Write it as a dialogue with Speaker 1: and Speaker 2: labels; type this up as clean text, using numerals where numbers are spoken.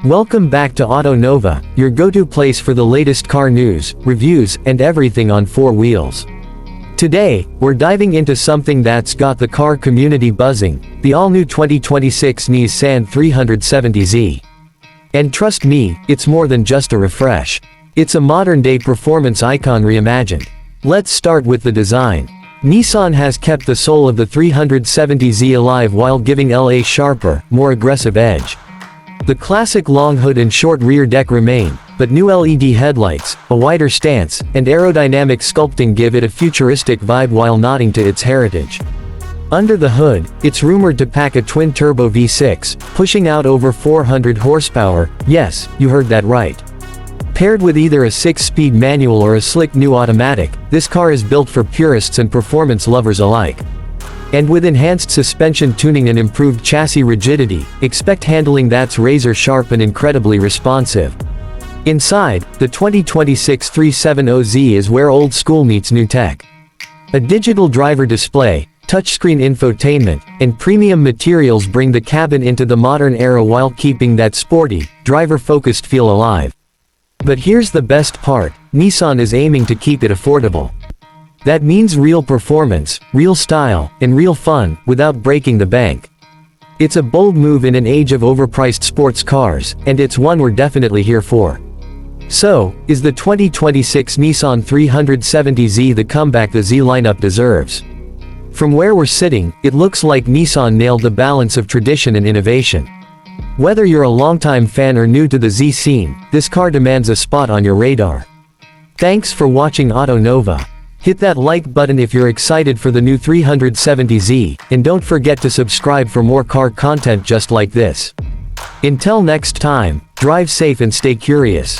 Speaker 1: Welcome back to Auto Nova, your go-to place for the latest car news, reviews, and everything on four wheels. Today, we're diving into something that's got the car community buzzing, the all-new 2026 Nissan 370Z. And trust me, it's more than just a refresh. It's a modern-day performance icon reimagined. Let's start with the design. Nissan has kept the soul of the 370Z alive while giving it a sharper, more aggressive edge. The classic long hood and short rear deck remain, but new LED headlights, a wider stance, and aerodynamic sculpting give it a futuristic vibe while nodding to its heritage. Under the hood, it's rumored to pack a twin-turbo V6, pushing out over 400 horsepower, yes, you heard that right. Paired with either a 6-speed manual or a slick new automatic, this car is built for purists and performance lovers alike. And with enhanced suspension tuning and improved chassis rigidity, expect handling that's razor-sharp and incredibly responsive. Inside, the 2026 370Z is where old school meets new tech. A digital driver display, touchscreen infotainment, and premium materials bring the cabin into the modern era while keeping that sporty, driver-focused feel alive. But here's the best part, Nissan is aiming to keep it affordable. That means real performance, real style, and real fun, without breaking the bank. It's a bold move in an age of overpriced sports cars, and it's one we're definitely here for. So, is the 2026 Nissan 370Z the comeback the Z lineup deserves? From where we're sitting, it looks like Nissan nailed the balance of tradition and innovation. Whether you're a longtime fan or new to the Z scene, this car demands a spot on your radar. Thanks for watching Auto Nova. Hit that like button if you're excited for the new 370Z, and don't forget to subscribe for more car content just like this. Until next time, drive safe and stay curious.